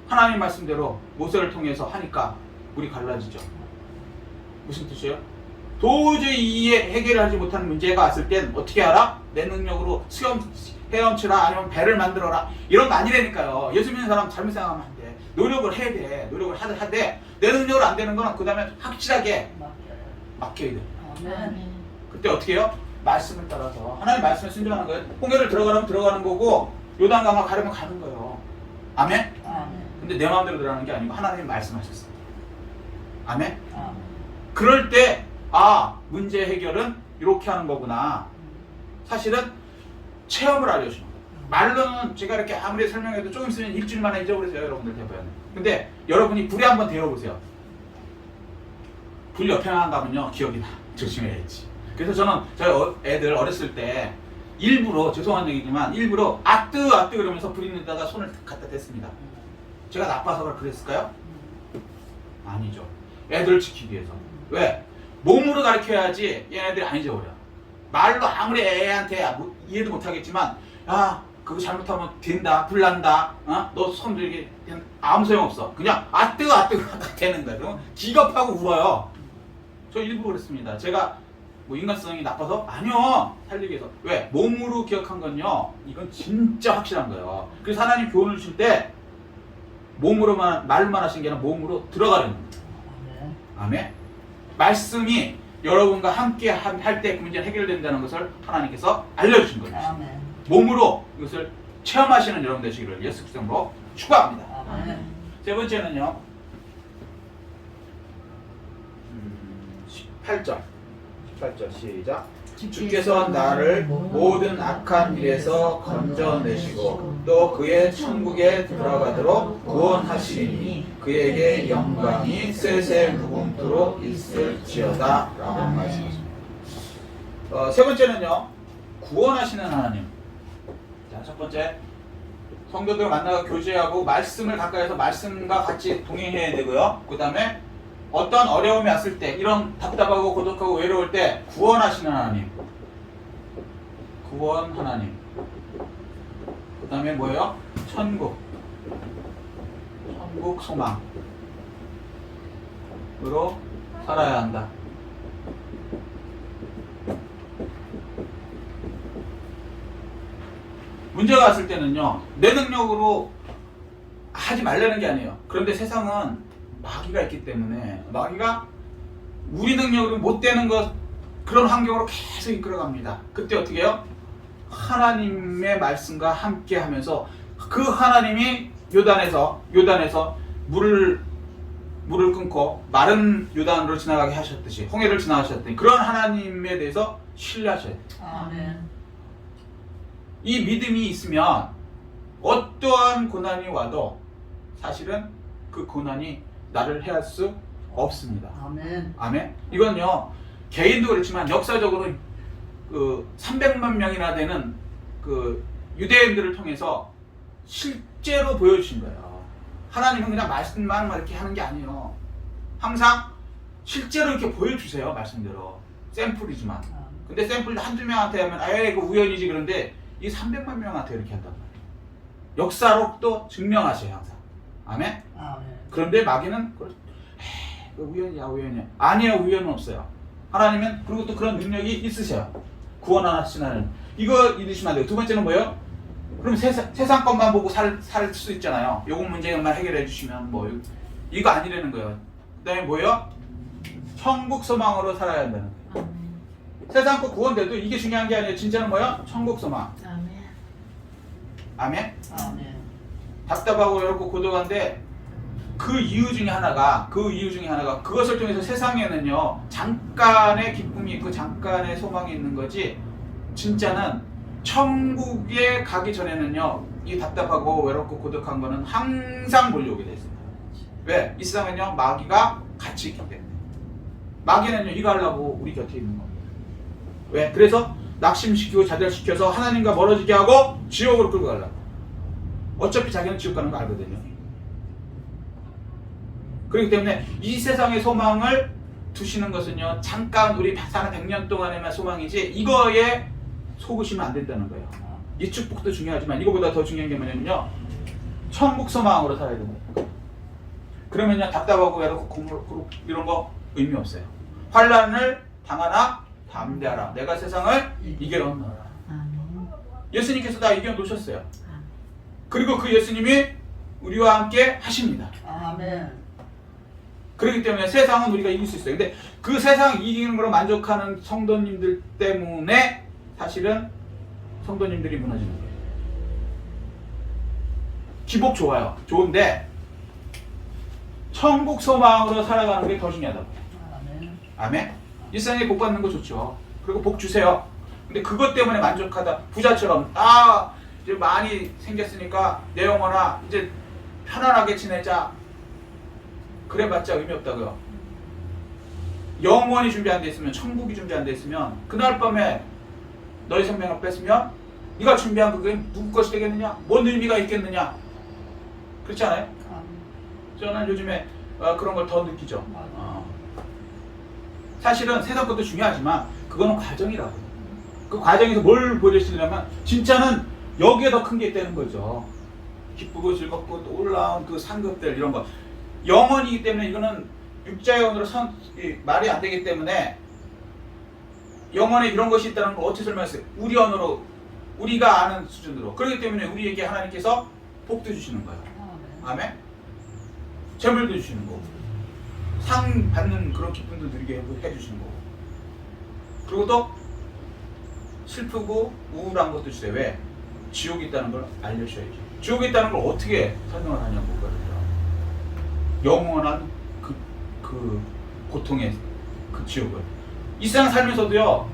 하나님 말씀대로 모세를 통해서 하니까 물이 갈라지죠. 무슨 뜻이에요? 도저히 해결을 하지 못하는 문제가 왔을 땐 어떻게 하라? 내 능력으로 헤엄치라 아니면 배를 만들어라 이런 거 아니라니까요. 예수 믿는 사람 잘못 생각하면 안 돼. 노력을 해야 돼. 노력을 하되 내 능력으로 안 되는 거는 그 다음에 확실하게 맡겨야 돼. 아멘. 그때 어떻게 해요? 말씀을 따라서 하나님 말씀에 순종하는 거예요. 홍해를 들어가면 들어가는 거고 요단강을 가려면 가는 거예요. 아멘? 아멘. 근데 내 마음대로 들어가는 게 아니고 하나님이 말씀하셨어요. 아멘? 아멘. 그럴 때 문제 해결은 이렇게 하는 거구나. 사실은 체험을 알려주는 거예요. 말로는 제가 이렇게 아무리 설명해도 조금 있으면 일주일 만에 잊어버리세요. 여러분들 대부분. 근데 여러분이 불에 한번 데워보세요. 불 옆에만 가면요 기억이 나. 조심해야지. 그래서 저는 저희 애들 어렸을 때 일부러 죄송한 얘기지만 일부러 아뜨 그러면서 불 있는데다가 손을 갖다 댔습니다. 제가 나빠서 그랬을까요? 아니죠. 애들을 지키기 위해서. 왜? 몸으로 가르쳐야지 얘네들이 안 잊어버려. 말로 아무리 애한테 이해도 못하겠지만 그거 잘못하면 된다, 불난다, 너 손 들기 아무 소용없어. 그냥 아뜨 되는 거야. 그러면 기겁하고 울어요. 저 일부러 그랬습니다. 제가 인간성이 나빠서? 아니요. 살리기 위해서. 왜? 몸으로 기억한 건요 이건 진짜 확실한 거예요. 그래서 하나님 교훈을 주실 때 말로만 하신 게 아니라 몸으로 들어가려는 거예요. 아멘. 말씀이 여러분과 함께 할 때 그 문제는 해결된다는 것을 하나님께서 알려주신 거예요. 아멘. 몸으로 이것을 체험하시는 여러분 되시기를 예수 그리스도로 축복합니다. 아멘. 세 번째는요. 18절 시작. 주께서 나를 모든 악한 일에서 건져내시고 또 그의 천국에 들어가도록 구원하시리니 그에게 영광이 세세 무궁토록 있을지어다 라고 말씀하십니다. 세 번째는요. 구원하시는 하나님. 자, 첫 번째 성도들 만나서 교제하고 말씀을 가까이서 말씀과 같이 동행해야 되고요. 그 다음에 어떤 어려움이 왔을 때 이런 답답하고 고독하고 외로울 때 구원하시는 하나님. 구원 하나님. 그 다음에 뭐예요? 천국 소망으로 살아야 한다. 문제가 왔을 때는요 내 능력으로 하지 말라는 게 아니에요. 그런데 세상은 마귀가 있기 때문에 마귀가 우리 능력으로 못 되는 것 그런 환경으로 계속 이끌어갑니다. 그때 어떻게 해요? 하나님의 말씀과 함께 하면서 그 하나님이 요단에서 물을 끊고 마른 요단으로 지나가게 하셨듯이 홍해를 지나가셨더니 그런 하나님에 대해서 신뢰하셔야 돼요. 아멘. 이 믿음이 있으면 어떠한 고난이 와도 사실은 그 고난이 나를 해할 수 없습니다. 아멘. 아멘. 이건요 개인도 그렇지만 역사적으로 그 300만 명이나 되는 그 유대인들을 통해서 실제로 보여주신 거예요. 하나님은 그냥 말씀만 이렇게 하는 게 아니에요. 항상 실제로 이렇게 보여주세요. 말씀대로. 샘플이지만. 근데 샘플 한두 명한테 하면 그 우연이지. 그런데 이 300만 명한테 이렇게 한단 말이에요. 역사로 또 증명하세요. 항상. 아멘. 아멘. 그런데 마귀는 우연이야. 아니에요. 우연은 없어요. 하나님은 그리고 또 그런 능력이 있으세요. 구원하시는 하나님. 이거 잊으시면 안 돼요. 두 번째는 뭐예요? 그럼 세상 것만 보고 살 수 있잖아요. 요거 문제만 해결해 주시면 이거 아니라는 거예요. 그 다음에 뭐예요? 천국 소망으로 살아야 한다는 거예요. 세상 것 구원돼도 이게 중요한 게 아니에요. 진짜는 뭐예요? 천국 소망. 아멘. 아멘. 답답하고 어렵고 고독한데 그 이유 중에 하나가 그것을 통해서 세상에는요 잠깐의 기쁨이 있고 잠깐의 소망이 있는 거지 진짜는 천국에 가기 전에는요 이 답답하고 외롭고 고독한 거는 항상 몰려오게 돼 있습니다. 왜? 이 세상은요 마귀가 같이 있기 때문에. 마귀는요 이거 하려고 우리 곁에 있는 겁니다. 왜? 그래서 낙심시키고 좌절시켜서 하나님과 멀어지게 하고 지옥으로 끌고 가려고. 어차피 자기는 지옥 가는 거 알거든요. 그렇기 때문에 이 세상의 소망을 두시는 것은요 잠깐 우리 사는 100년 동안에만 소망이지 이거에 속으시면 안 된다는 거예요. 이 축복도 중요하지만 이거보다 더 중요한 게 뭐냐면요 천국 소망으로 살아야 됩니다. 그러면요 답답하고 외롭고 이런 거 의미 없어요. 환난을 당하나 담대하라. 내가 세상을 이겨놓노라. 아멘. 예수님께서 다 이겨놓으셨어요. 그리고 그 예수님이 우리와 함께 하십니다. 아멘. 그렇기 때문에 세상은 우리가 이길 수 있어요. 근데 그 세상 이기는 걸로 만족하는 성도님들 때문에 사실은 성도님들이 무너지는 거예요. 기복 좋아요. 좋은데 천국 소망으로 살아가는 게 더 중요하다고. 아멘. 아멘. 일상에 복 받는 거 좋죠. 그리고 복 주세요. 근데 그것 때문에 만족하다. 부자처럼 이제 많이 생겼으니까 내 영혼아 이제 편안하게 지내자. 그래봤자 의미 없다고요. 영원히 준비 안 돼 있으면, 천국이 준비 안 돼 있으면 그날 밤에 너의 생명을 뺐으면 네가 준비한 그게 누구 것이 되겠느냐? 뭔 의미가 있겠느냐? 그렇지 않아요? 아멘. 저는 요즘에 그런 걸 더 느끼죠. 맞아요. 사실은 세상 것도 중요하지만 그거는 과정이라고. 그 과정에서 뭘 보여주시려면 진짜는 여기에 더 큰 게 있다는 거죠. 기쁘고 즐겁고 또 올라온 그 상급들 이런 거. 영원이기 때문에 이거는 육자의 언어로 말이 안 되기 때문에 영원에 이런 것이 있다는 걸 어떻게 설명했어요? 우리 언어로 우리가 아는 수준으로. 그렇기 때문에 우리에게 하나님께서 복도 주시는 거예요. 아멘. 아멘. 재물도 주시는 거고 상 받는 그런 기쁨도 누리게 해주시는 거고 그리고 또 슬프고 우울한 것도 주세요. 왜? 지옥이 있다는 걸 알려주셔야지. 지옥이 있다는 걸 어떻게 설명을 하냐고 그러더라고요. 영원한 그 고통의 그 지옥을 이 세상 살면서도요.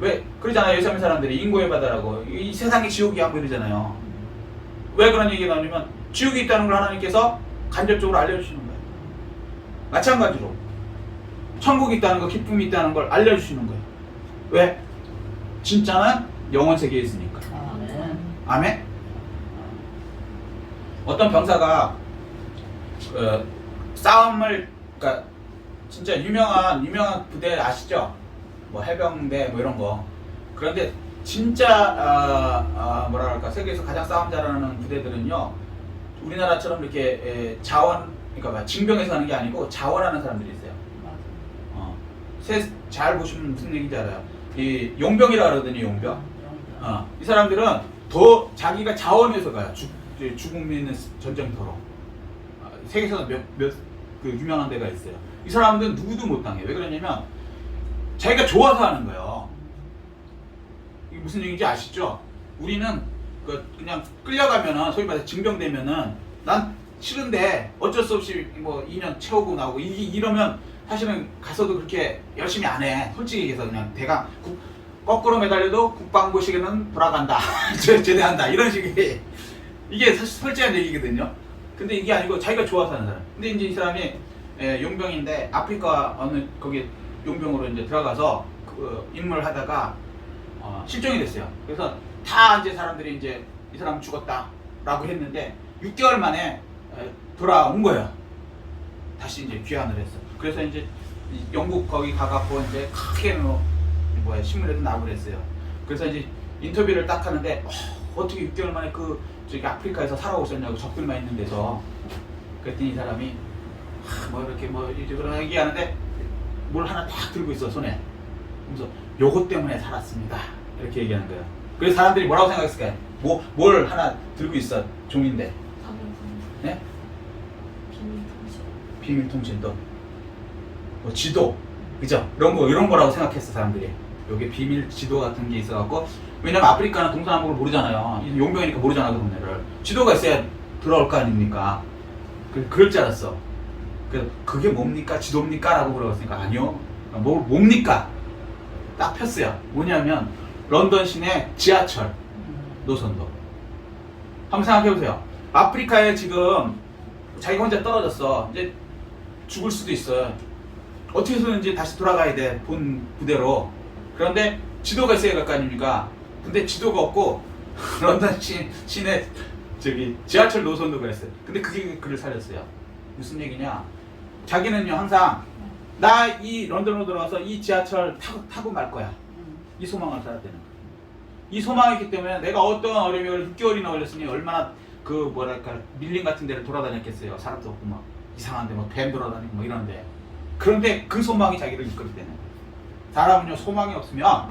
왜 그러잖아요. 예수님 사람들이 인고의 바다라고 이 세상이 지옥이야 뭐 이러잖아요. 왜 그런 얘기가 나오냐면 지옥이 있다는 걸 하나님께서 간접적으로 알려주시는 거예요. 마찬가지로 천국이 있다는 거, 기쁨이 있다는 걸 알려주시는 거예요. 왜? 진짜는 영원 세계에 있으니까. 아멘. 아멘? 어떤 병사가 싸움을, 그러니까 진짜 유명한 부대 아시죠? 뭐 해병대 뭐 이런 거. 그런데 진짜 뭐라 그럴까 세계에서 가장 싸움 잘하는 부대들은요 우리나라처럼 이렇게 그러니까 징병에서 하는 게 아니고 자원하는 사람들이 있어요. 잘 보시면 무슨 얘기인지 알아요. 이 용병이라 그러더니 용병. 이 사람들은 더 자기가 자원해서 가요. 죽음 있는 전쟁터로. 세계에서 몇 그 유명한 데가 있어요. 이 사람들은 누구도 못 당해. 왜 그러냐면 자기가 좋아서 하는 거예요. 이게 무슨 얘기인지 아시죠? 우리는 그냥 끌려가면은 소위 말해서 징병되면은 난 싫은데 어쩔 수 없이 뭐 2년 채우고 나오고 이러면 사실은 가서도 그렇게 열심히 안 해. 솔직히 얘기해서 그냥 대강 거꾸로 매달려도 국방부식에는 돌아간다. 제대한다. 이런 식의 이게 사실 솔직한 얘기거든요. 근데 이게 아니고 자기가 좋아서 하는 사람. 근데 이제 이 사람이 용병인데 아프리카 어느 거기 용병으로 이제 들어가서 임무를 하다가 실종이 됐어요. 그래서 다 이제 사람들이 이제 이 사람 죽었다라고 했는데 6개월 만에 돌아온 거예요. 다시 이제 귀환을 했어. 그래서 이제 영국 거기 가갖고 이제 크게 신문에도 나오고 그랬어요. 그래서 이제 인터뷰를 딱 하는데 어떻게 6개월 만에 저기 아프리카에서 살아오셨냐고 적들만 있는 데서. 그랬더니 이 사람이 뭐 이렇게 이제 그런 얘기하는데 뭘 하나 딱 들고 있어 손에. 그래서 요것 때문에 살았습니다. 이렇게 얘기하는 거예요. 그래서 사람들이 뭐라고 생각했을까요? 뭘 하나 들고 있어 종인데. 네? 비밀통신도. 뭐 지도, 그죠? 이런 거라고 생각했어 사람들이. 요게 비밀 지도 같은 게 있어갖고. 왜냐면 아프리카는 동서남북을 모르잖아요. 용병이니까 모르잖아 그런 데를. 지도가 있어야 들어올 거 아닙니까? 그럴 줄 알았어. 그게 뭡니까? 지도입니까? 라고 물어봤으니까 아니요. 뭡니까? 딱 폈어요. 뭐냐면 런던 시내 지하철 노선도. 한번 생각해보세요. 아프리카에 지금 자기가 혼자 떨어졌어. 이제 죽을 수도 있어. 어떻게 해서든지 다시 돌아가야 돼. 본 부대로. 그런데 지도가 있어야 될 거 아닙니까? 근데 지도가 없고 런던 시내 저기 지하철 노선도 그랬어요. 근데 그게 그를 살렸어요. 무슨 얘기냐? 자기는요 항상 나 이 런던으로 들어와서 이 지하철 타고 말 거야. 이 소망을 살아야 되는 거야. 이 소망이 있기 때문에 내가 어떤 어려움이 6개월이나 걸렸으니 얼마나 그 뭐랄까 밀림 같은 데를 돌아다녔겠어요. 사람도 없고 막 이상한데 막 뱀 돌아다니고 뭐 이런데. 그런데 그 소망이 자기를 이끌게 되는 거예요. 사람은요 소망이 없으면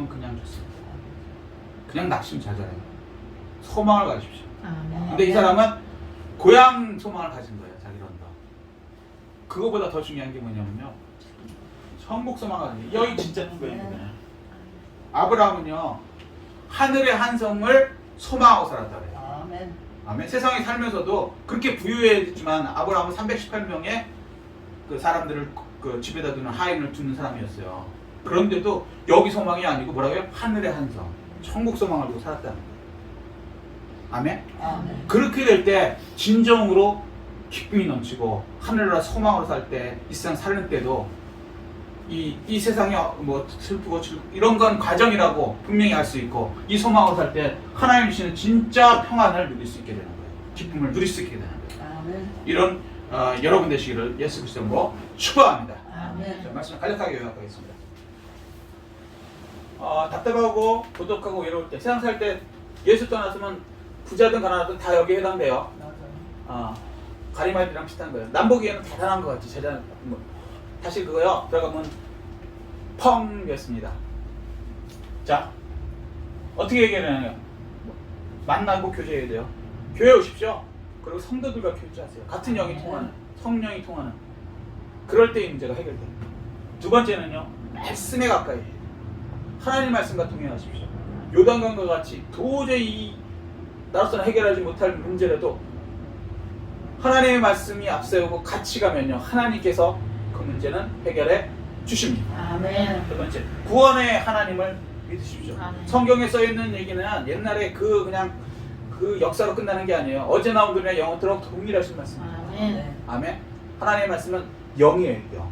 그냥 좋습니다. 그냥 낙심 자잘해요. 소망을 가지십시오. 아멘. 근데 이 사람은 고향 소망을 가진 거예요. 자기 런던. 그거보다 더 중요한 게 뭐냐면요. 천국 소망을 가진 거예요. 여기 진짜 중요해요. 아브라함은요. 하늘의 한 성을 소망하고 살았다 그래요. 아멘. 아멘. 세상에 살면서도 그렇게 부유했지만 아브라함은 318명의 그 사람들을 그 집에다 두는 하인을 두는 사람이었어요. 그런데도 여기 소망이 아니고 뭐라고요? 하늘의 한 성, 천국 소망을 두고 살았다는 거예요. 아멘. 아멘. 그렇게 될 때 진정으로 기쁨이 넘치고 하늘나라 소망으로 살 때 이 세상 사는 때도 이 세상이 뭐 슬프고 이런 건 과정이라고 분명히 알 수 있고 이 소망으로 살 때 하나님 주시는 진짜 평안을 누릴 수 있게 되는 거예요. 기쁨을 누릴 수 있게 되는 거예요. 아멘. 이런 여러분 되시기를 예수 그리스도로 축복합니다. 아멘. 자, 말씀 간략하게 요약하겠습니다. 답답하고 고독하고 외로울 때 세상 살 때 예수 떠났으면 부자든 가난하든 다 여기에 해당돼요. 맞아요. 가리마리랑 비슷한 거예요. 남보기에는 대단한 것 같지. 제자 뭐. 다시 그거요. 들어가면 펑이었습니다. 자, 어떻게 얘기하냐면 만나고 교제해야 돼요. 교회 오십시오. 그리고 성도들과 교제하세요. 같은 영이 통하는, 성령이 통하는. 그럴 때 이 문제가 해결돼요. 두 번째는요. 말씀에 가까이 해요. 하나님 말씀과 동행하십시오. 요단강과 같이 도저히 나로서는 해결하지 못할 문제라도 하나님의 말씀이 앞세우고 같이 가면요. 하나님께서 그 문제는 해결해 주십니다. 아멘. 두 번째, 구원의 하나님을 믿으십시오. 아멘. 성경에 써 있는 얘기는 옛날에 그냥 그 역사로 끝나는 게 아니에요. 어제 나온 분이나 영원토록 동일하신 말씀입니다. 아멘. 아멘. 하나님의 말씀은 영이에요. 영.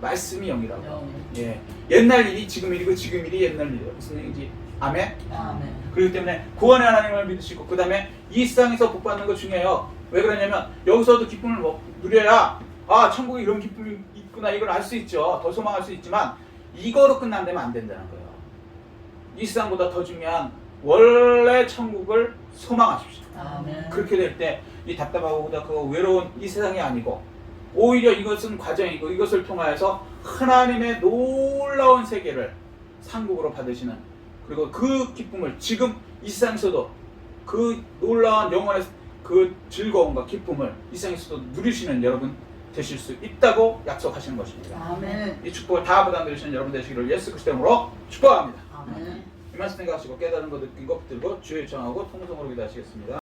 말씀이 영이라고. 영. 예. 옛날 일이 지금 일이고 지금 일이 옛날 일이에요. 무슨 얘기인지. 아멘. 아멘. 그렇기 때문에 구원의 하나님을 믿으시고 그 다음에 이 세상에서 복 받는 거 중요해요. 왜 그러냐면 여기서도 기쁨을 누려야 천국에 이런 기쁨이 있구나 이걸 알 수 있죠. 더 소망할 수 있지만 이거로 끝난다면 안 된다는 거예요. 이 세상보다 더 중요한 원래 천국을 소망하십시오. 아멘. 그렇게 될 때 이 답답하고 고독하고 외로운 이 세상이 아니고 오히려 이것은 과정이고 이것을 통하여서 하나님의 놀라운 세계를 상국으로 받으시는 그리고 그 기쁨을 지금 이 세상에서도 그 놀라운 영혼의 그 즐거움과 기쁨을 이 세상에서도 누리시는 여러분 되실 수 있다고 약속하시는 것입니다. 아멘. 이 축복을 다 부담되시는 여러분 되시기를 예수 그리스도 이름으로 축복합니다. 아멘. 이 말씀 생각하시고 깨달은 거 느낀 거 붙들고 주의 정하고 통성으로 기도하시겠습니다.